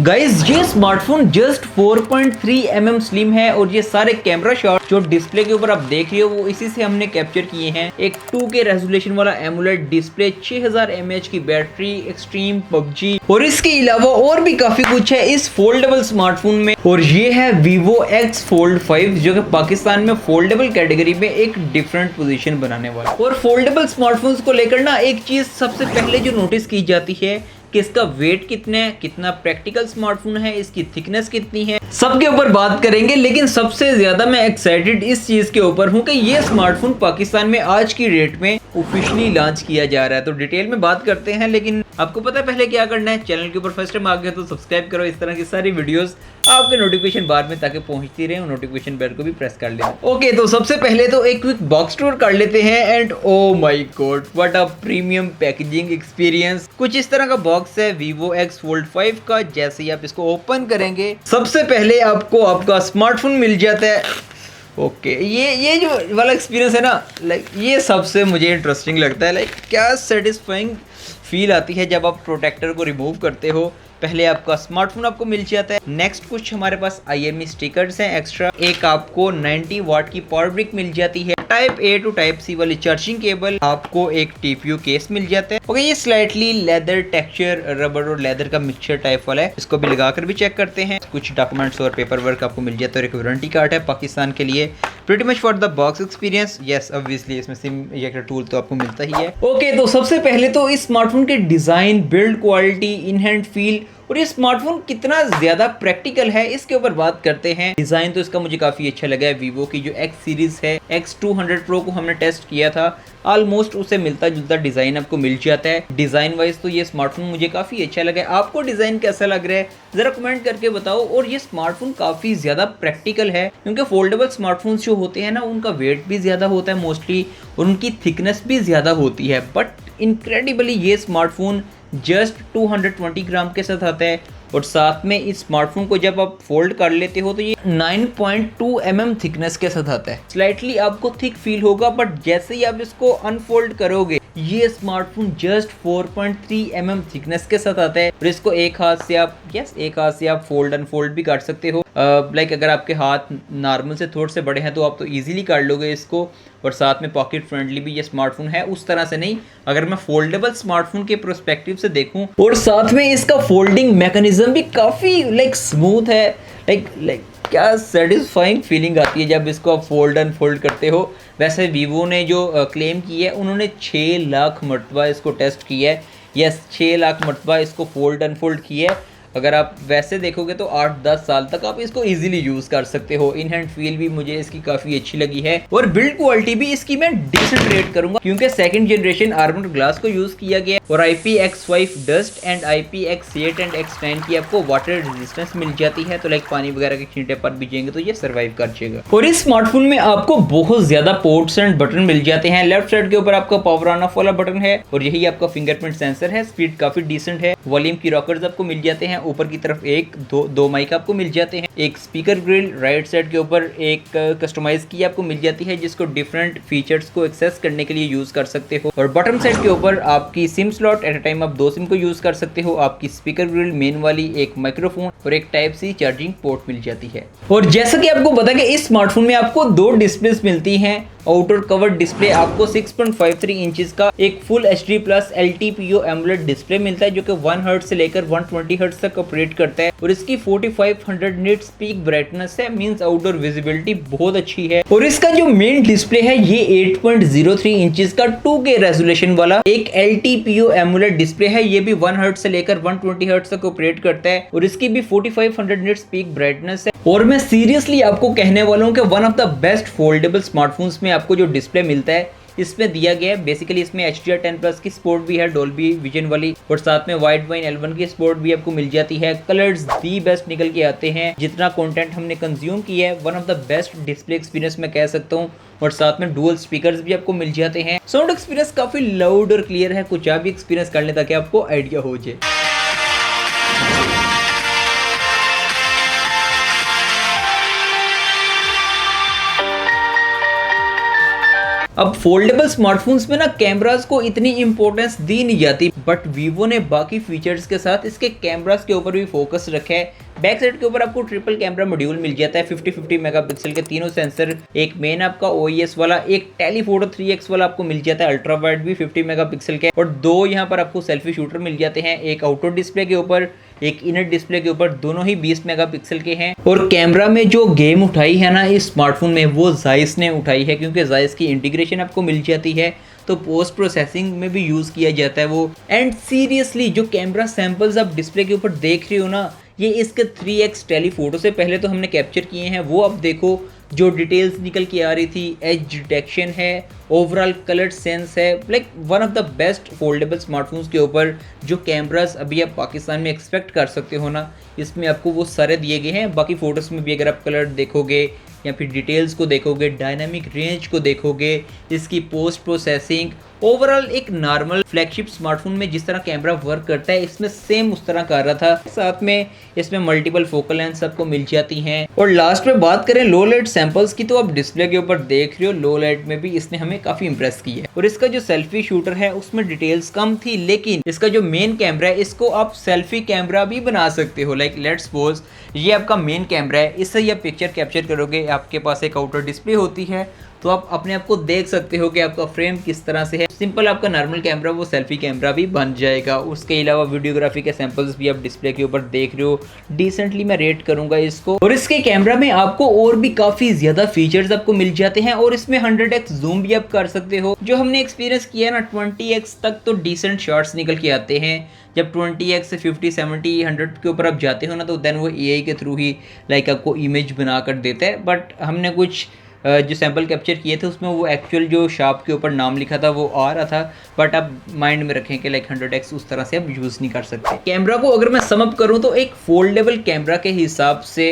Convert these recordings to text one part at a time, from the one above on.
Guys ये smartphone just 4.3 mm slim है और ये सारे कैमरा शॉट जो डिस्प्ले के ऊपर आप देख रहे हो वो इसी से हमने कैप्चर किए हैं। एक 2K रेजोल्यूशन वाला एमुलेट डिस्प्ले, 6000 mAh की बैटरी, एक्सट्रीम पबजी और इसके अलावा और भी काफी कुछ है इस फोल्डेबल स्मार्टफोन में। और ये है Vivo X Fold 5 जो कि पाकिस्तान में फोल्डेबल कैटेगरी में एक डिफरेंट पोजीशन बनाने वाला। और फोल्डेबल स्मार्टफोन्स को लेकर ना एक चीज सबसे पहले जो नोटिस की जाती है कि इसका वेट कितना है, कितना प्रैक्टिकल स्मार्टफोन है, इसकी थिकनेस कितनी है, सबके ऊपर बात करेंगे। लेकिन सबसे ज्यादा मैं एक्साइटेड इस चीज के ऊपर हूं कि ये स्मार्टफोन पाकिस्तान में आज की डेट में ऑफिशियली लॉन्च किया जा रहा है। तो डिटेल में बात करते हैं, लेकिन आपको पता है पहले क्या करना है। चैनल के ऊपर फर्स्ट टाइम आ गए तो सब्सक्राइब करो, इस तरह की सारी वीडियोस आपके नोटिफिकेशन बार में ताकि पहुंचती रहे और नोटिफिकेशन बेल को भी प्रेस कर लेना। ओके, तो सबसे पहले तो एक क्विक बॉक्स टूर कर लेते हैं। And oh my God, what a premium packaging experience. कुछ इस तरह का बॉक्स है Vivo X Fold 5 का। जैसे ही आप इसको ओपन करेंगे सबसे पहले आपको आपका स्मार्टफोन मिल जाता है। ओके, ये जो वाला एक्सपीरियंस है ना, लाइक ये सबसे मुझे इंटरेस्टिंग लगता है। लाइक क्या सेटिस्फाइंग फील आती है जब आप प्रोटेक्टर को रिमूव करते हो। पहले आपका स्मार्टफोन आपको मिल जाता है। नेक्स्ट कुछ हमारे पास IME स्टिकर्स हैं एक्स्ट्रा। एक आपको 90 वाट की पावर ब्रिक मिल जाती है। Type A to type C वाली चार्जिंग केबल, आपको एक TPU केस मिल जाता है। ओके, ये स्लाइटली लेदर टेक्सचर, रबर और लेदर का मिक्सचर टाइप वाला है। इसको भी लगाकर भी चेक करते हैं। कुछ डॉक्यूमेंट्स और पेपर वर्क आपको मिल जाता है और एक वारंटी कार्ड है पाकिस्तान के लिए। Pretty much for the box experience. Yes, obviously इसमें सिम इजेक्टर टूल तो आपको मिलता ही है। ओके, तो सबसे पहले तो इस स्मार्टफोन के design, build quality, in hand feel और ये स्मार्टफोन कितना ज्यादा प्रैक्टिकल है इसके ऊपर बात करते हैं। डिजाइन तो इसका मुझे काफी अच्छा लगा है। वीवो की जो X सीरीज है, X200 Pro को हमने टेस्ट किया था, ऑलमोस्ट उसे मिलता जुलता डिजाइन आपको मिल जाता है। डिजाइन वाइज तो ये स्मार्टफोन मुझे काफी अच्छा लगा है। आपको डिजाइन कैसा लग रहा है जरा कमेंट करके बताओ। और ये स्मार्टफोन काफी ज्यादा प्रैक्टिकल है क्योंकि फोल्डेबल स्मार्टफोन्स जो होते हैं ना, उनका वेट भी ज्यादा होता है मोस्टली और उनकी थिकनेस भी ज्यादा होती है। बट इनक्रेडिबली ये स्मार्टफोन जस्ट 220 ग्राम के साथ आता है। और साथ में इस स्मार्टफोन को जब आप फोल्ड कर लेते हो तो ये 9.2 mm थिकनेस के साथ आता है। स्लाइटली आपको थिक फील होगा, बट जैसे ही आप इसको अनफोल्ड करोगे ये स्मार्टफोन जस्ट 4.3 mm थिकनेस के साथ आता है। और इसको एक हाथ से आप फोल्ड अनफोल्ड भी कर सकते हो। लाइक अगर आपके हाथ नॉर्मल से थोड़े से बड़े हैं तो आप तो इजीली कर लोगे इसको। और साथ में पॉकेट फ्रेंडली भी ये स्मार्टफोन है, उस तरह से नहीं, अगर मैं फोल्डेबल स्मार्टफोन के पर्सपेक्टिव से देखूं। और साथ में इसका फोल्डिंग मैकेनिज्म भी काफी स्मूथ है। लाइक क्या सेटिस्फाइंग फीलिंग आती है जब इसको आप फोल्ड अनफोल्ड करते हो। वैसे वीवो ने जो क्लेम की है, उन्होंने 6 लाख मरतबा इसको टेस्ट किया है। यस, 6 लाख मरतबा इसको फोल्ड अनफोल्ड किया है। अगर आप वैसे देखोगे तो 8-10 साल तक आप इसको इजीली यूज कर सकते हो। इन हैंड फील भी मुझे इसकी काफी अच्छी लगी है और बिल्ड क्वालिटी भी इसकी मैं डिसेंट रेट करूंगा क्योंकि सेकंड जनरेशन आर्मर्ड ग्लास को यूज किया गया है। और IPX5 dust and IPX8 and X9 की आपको वाटर रेजिस्टेंस मिल जाती है। तो लाइक पानी वगैरह के छींटे पर भीजेंगे तो ये सर्वाइव कर जाएगा। और इस स्मार्टफोन में आपको बहुत ज्यादा पोर्ट्स एंड बटन मिल जाते हैं। लेफ्ट साइड के ऊपर आपका पावर ऑन ऑफ वाला बटन है और यही आपका फिंगरप्रिंट सेंसर है। स्पीड काफी डिसेंट है। वॉल्यूम की रॉकर्स आपको मिल जाते हैं। ऊपर की तरफ दो माइक आपको मिल जाते हैं। एक स्पीकर ग्रिल राइट साइड के ऊपर एक कस्टमाइज की आपको मिल जाती है जिसको डिफरेंट फीचर्स को एक्सेस करने के लिए यूज कर सकते हो। और बॉटम साइड के ऊपर आपकी SIM slot, at a time आप 2 सिम को यूज कर सकते हो। आपकी स्पीकर ग्रिल मेन वाली, एक माइक्रोफोन और एक टाइप सी चार्जिंग पोर्ट मिल जाती है। और जैसा कि आपको पता है कि इस स्मार्टफोन में आपको 2 डिस्प्लेस मिलती हैं। आउटर कवर्ड डिस्प्ले आपको 6.53 इंचेस का एक full HD plus LTPO AMOLED display मिलता है जो कि 1 हर्ट्ज से लेकर 120 हर्ट्ज तक ऑपरेट करता है। और इसकी 4500 निट्स पीक ब्राइटनेस है, मींस आउटडोर विजिबिलिटी बहुत अच्छी है। और इसका जो मेन डिस्प्ले है ये 8.03 इंचेस का 2K रेजोल्यूशन वाला एक LTPO एमुलेट डिस्प्ले है। ये भी 1 हर्ट्ज से लेकर 120 हर्ट्ज तक ऑपरेट करता है और इसकी भी 4500 निट्स पीक ब्राइटनेस है। और मैं सीरियसली आपको कहने वाला हूँ कि one of the best foldable smartphones में आपको जो डिस्प्ले मिलता है इसमें दिया गया है। बेसिकली इसमें HDR10+ की सपोर्ट भी है, डोल्बी विजन वाली, और साथ में वाइड वाइन L1 की सपोर्ट भी आपको मिल जाती है। कलर्स दी बेस्ट निकल के आते हैं। जितना कंटेंट हमने कंज्यूम किया है, one of the best display experience मैं कह सकता हूँ। और साथ में डुअल स्पीकर्स भी आपको मिल जाते हैं। साउंड एक्सपीरियंस काफी लाउड और क्लियर है। कुछ आप भी एक्सपीरियंस कर ले ताकि आपको आइडिया हो जाए। अब फोल्डेबल स्मार्टफोन्स में ना कैमरास को इतनी इंपॉर्टेंस दी नहीं जाती, बट वीवो ने बाकी फीचर्स के साथ इसके कैमरास के ऊपर भी फोकस रखा है। बैक साइड के ऊपर आपको ट्रिपल कैमरा मॉड्यूल मिल जाता है, 50-50 मेगापिक्सल के तीनों सेंसर, एक मेन आपका OIS वाला, एक टेलीफोटो 3x वाला आपको मिल जाता है, अल्ट्रा वाइड भी 50 मेगापिक्सल के, और दो यहाँ पर आपको सेल्फी शूटर मिल जाते हैं, एक आउटडोर डिस्प्ले के ऊपर, एक इनर डिस्प्ले के ऊपर, दोनों ही 20 मेगापिक्सल के हैं। और कैमरा में जो गेम उठाई है ना इस स्मार्टफोन में, वो जायस ने उठाई है, क्योंकि जायस की इंटीग्रेशन आपको मिल जाती है, तो पोस्ट प्रोसेसिंग में भी यूज़ किया जाता है वो। एंड सीरियसली जो कैमरा सैंपल्स आप डिस्प्ले के ऊपर देख रहे हो ना, ये इसके 3x टेलीफोटो से पहले तो हमने कैप्चर किए हैं, वो अब देखो जो डिटेल्स निकल के आ रही थी, एज डिटेक्शन है, ओवरऑल कलर सेंस है, like one of the best foldable smartphones के ऊपर जो कैमरास अभी आप पाकिस्तान में एक्सपेक्ट कर सकते हो ना, इसमें आपको वो सारे दिए गए हैं। बाकी फ़ोटोज़ में भी अगर आप कलर देखोगे या फिर डिटेल्स को देखोगे, डायनामिक रेंज को देखोगे, इसकी पोस्ट प्रोसेसिंग, ओवरऑल एक नॉर्मल फ्लैगशिप स्मार्टफोन में जिस तरह कैमरा वर्क करता है इसमें सेम उस तरह कर रहा था। साथ में इसमें मल्टीपल फोकल लेंथ आपको मिल जाती हैं। और लास्ट में बात करें लो लाइट सैंपल्स की, तो आप डिस्प्ले के ऊपर देख रहे हो लो लाइट में भी इसने हमें काफ़ी इंप्रेस किया है। और इसका जो सेल्फी शूटर है उसमें डिटेल्स कम थी, लेकिन इसका जो मेन कैमरा है इसको आप सेल्फी कैमरा भी बना सकते हो। लाइक लेट्स सपोज ये आपका मेन कैमरा है, इससे ही आप पिक्चर कैप्चर करोगे, आपके पास एक आउटर डिस्प्ले होती है, तो आप अपने आप को देख सकते हो कि आपका फ्रेम किस तरह से है। सिंपल आपका नॉर्मल कैमरा वो सेल्फी कैमरा भी बन जाएगा। उसके अलावा वीडियोग्राफी के सैंपल्स भी आप डिस्प्ले के ऊपर देख रहे हो, डिसेंटली मैं रेट करूंगा इसको। और इसके कैमरा में आपको और भी काफ़ी ज़्यादा फीचर्स आपको मिल जाते हैं, और इसमें 100x जूम भी आप कर सकते हो। जो हमने एक्सपीरियंस किया ना 20x तक तो डिसेंट शॉट्स निकल के आते हैं। जब 20x से 50, 70, 100 के ऊपर आप जाते हो ना, तो देन वो AI के थ्रू ही लाइक आपको इमेज बना कर देता है। बट हमने कुछ जो सैंपल कैप्चर किए थे उसमें वो एक्चुअल जो शार्प के ऊपर नाम लिखा था वो आ रहा था, बट आप माइंड में रखें कि लाइक 100x उस तरह से आप यूज़ नहीं कर सकते। कैमरा को अगर मैं सम अप करूँ तो एक फोल्डेबल कैमरा के हिसाब से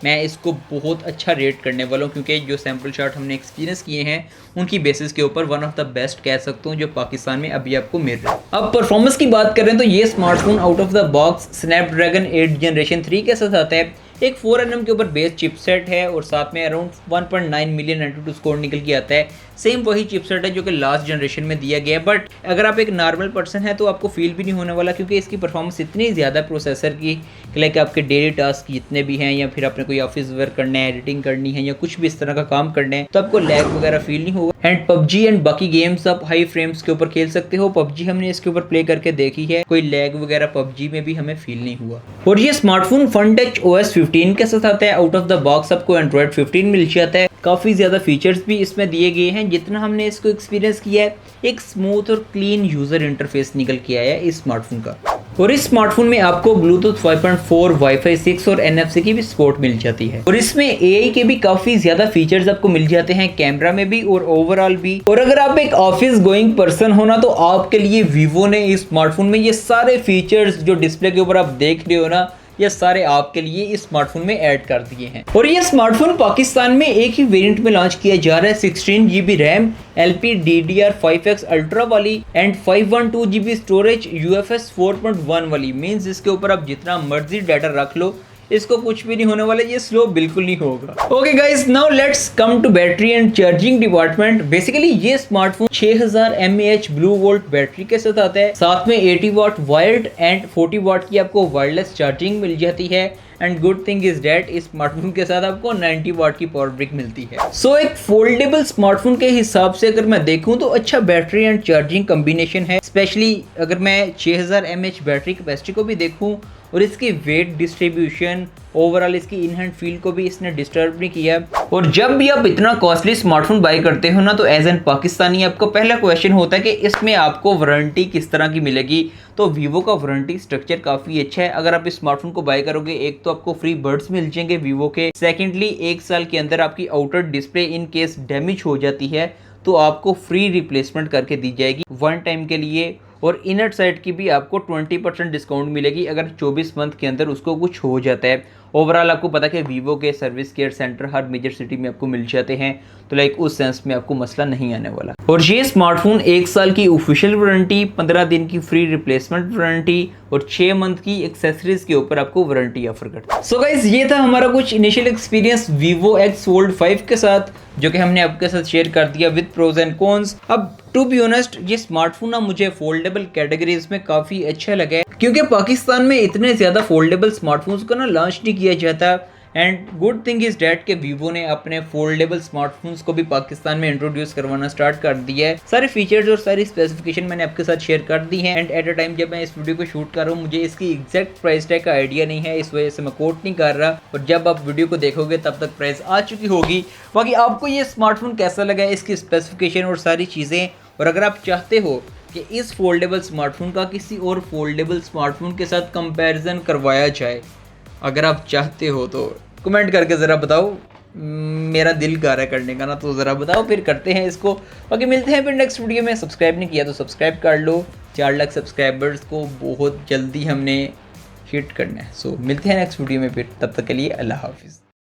मैं इसको बहुत अच्छा रेट करने वाला हूँ, क्योंकि जो सैम्पल शॉट हमने एक्सपीरियंस किए हैं उनकी बेसिस के ऊपर वन ऑफ द बेस्ट कह सकता हूँ जो पाकिस्तान में अभी आपको मिल रहा है। अब परफॉर्मेंस की बात करें तो ये smartphone out of the box Snapdragon 8 generation 3 के साथ आता है। एक 4nm के ऊपर बेस चिपसेट है और साथ में अराउंड 1.9 मिलियन एंटूटू स्कोर निकल के आता है। सेम वही चिपसेट है जो कि लास्ट जनरेशन में दिया गया है, बट अगर आप एक नॉर्मल पर्सन है तो आपको फील भी नहीं होने वाला, क्योंकि इसकी परफॉर्मेंस इतनी ज़्यादा प्रोसेसर की, लाइक आपके डेली टास्क जितने भी हैं या फिर आपने कोई ऑफिस वर्क करना है, एडिटिंग करनी है या कुछ भी इस तरह का काम करना है, तो आपको लैग वगैरह फील नहीं होगा। एंड पबजी एंड बाकी गेम्स आप हाई फ्रेम्स के ऊपर खेल सकते हो। पबजी हमने इसके ऊपर प्ले करके देखी है, कोई लैग वगैरह पबजी में भी हमें फील नहीं हुआ। और ये स्मार्टफोन FunTouch OS 15 के साथ आता है। आउट ऑफ द बॉक्स आपको Android 15 मिल जाता है। काफ़ी ज़्यादा फीचर्स भी इसमें दिए गए हैं। जितना हमने इसको एक्सपीरियंस किया है, एक स्मूथ और क्लीन यूज़र इंटरफेस निकल के आया है इस स्मार्टफोन का। और इस स्मार्टफोन में आपको ब्लूटूथ 5.4, वाईफाई 6 और NFC की भी सपोर्ट मिल जाती है। और इसमें AI के भी काफ़ी ज़्यादा फीचर्स आपको मिल जाते हैं, कैमरा में भी और ओवरऑल भी। और अगर आप एक ऑफिस गोइंग पर्सन हो ना, तो आपके लिए वीवो ने इस स्मार्टफोन में ये सारे फीचर्स जो डिस्प्ले के ऊपर आप देख रहे हो ना, ये सारे आपके लिए इस स्मार्टफोन में ऐड कर दिए हैं। और ये स्मार्टफोन पाकिस्तान में एक ही वेरिएंट में लॉन्च किया जा रहा है, 16GB रैम, LPDDR5X अल्ट्रा वाली एंड 512GB स्टोरेज UFS 4.1 वाली। मींस इसके ऊपर आप जितना मर्जी डाटा रख लो, इसको कुछ भी नहीं होने वाला, ये स्लो बिल्कुल नहीं होगा। Okay guys, now let's come to battery and charging department. Basically ये smartphone 6000 mAh blue volt battery के साथ आता है। साथ में 80 वाट वायर्ड एंड 40 वाट की आपको वायरलेस चार्जिंग मिल जाती है। And good thing is that इस स्मार्टफोन के साथ आपको 90 वाट की पावर ब्रिक मिलती है। सो एक फोल्डेबल स्मार्टफोन के हिसाब से अगर मैं देखूं तो अच्छा बैटरी एंड चार्जिंग कॉम्बिनेशन है। स्पेशली अगर मैं 6000 mAh बैटरी कैपेसिटी को भी देखूं और इसकी वेट डिस्ट्रीब्यूशन, ओवरऑल इसकी इन हैंड फील को भी इसने डिस्टर्ब नहीं किया। और जब भी आप इतना कॉस्टली स्मार्टफोन बाय करते हो ना, तो एज एन पाकिस्तानी आपको पहला क्वेश्चन होता है कि इसमें आपको वारंटी किस तरह की मिलेगी। तो वीवो का वारंटी स्ट्रक्चर काफ़ी अच्छा है। अगर आप इस स्मार्टफोन को बाय करोगे, एक तो आपको फ्री बड्स मिल जाएंगे वीवो के। सेकेंडली 1 साल के अंदर आपकी outer display in case damage हो जाती है तो आपको फ्री रिप्लेसमेंट करके दी जाएगी 1 टाइम के लिए। और इनर साइड की भी आपको 20% डिस्काउंट मिलेगी अगर 24 मंथ के अंदर उसको कुछ हो जाता है। ओवरऑल आपको पता है कि वीवो के सर्विस केयर सेंटर हर मेजर सिटी में आपको मिल जाते हैं, तो लाइक उस सेंस में आपको मसला नहीं आने वाला। और ये स्मार्टफोन 1 साल की ऑफिशियल वारंटी, 15 दिन की फ्री रिप्लेसमेंट वारंटी और 6 मंथ की एक्सेसरीज के ऊपर आपको वारंटी ऑफर करता है। सो गाइस, ये था हमारा कुछ initial experience Vivo X Fold 5 के साथ, जो कि हमने आपके साथ शेयर कर दिया विद प्रोज एंड कॉन्स। अब टू बी ऑनेस्ट, ये स्मार्टफोन ना मुझे फोल्डेबल कैटेगरीज में काफ़ी अच्छा लगा है, क्योंकि पाकिस्तान में इतने ज़्यादा फोल्डेबल स्मार्टफोन्स को ना लॉन्च नहीं किया जाता। And good thing is that के वीवो ने अपने फोल्डेबल स्मार्टफोन्स को भी पाकिस्तान में इंट्रोड्यूस करवाना स्टार्ट कर दिया है। सारे फीचर्स और सारी स्पेसिफिकेशन मैंने आपके साथ शेयर कर दी हैं। एंड एट अ टाइम जब मैं इस वीडियो को शूट कर रहा हूँ, मुझे इसकी एग्जैक्ट प्राइस टैग का आइडिया नहीं है, इस वजह से मैं कोट नहीं कर रहा। और जब आप वीडियो को देखोगे तब तक प्राइस आ चुकी होगी। बाकी आपको ये स्मार्टफोन कैसा लगा, इसकी स्पेसिफिकेशन और सारी चीज़ें, और अगर आप चाहते हो कि इस फोल्डेबल स्मार्टफोन का किसी और फोल्डेबल स्मार्टफोन के साथ कंपैरिजन करवाया जाए, अगर आप चाहते हो तो कमेंट करके ज़रा बताओ। मेरा दिल कर रहा है करने का ना, तो ज़रा बताओ, फिर करते हैं इसको। बाकी मिलते हैं फिर नेक्स्ट वीडियो में। सब्सक्राइब नहीं किया तो सब्सक्राइब कर लो। 4 लाख सब्सक्राइबर्स को बहुत जल्दी हमने हिट करना है। सो मिलते हैं नेक्स्ट वीडियो में फिर, तब तक के लिए अल्लाह हाफिज़।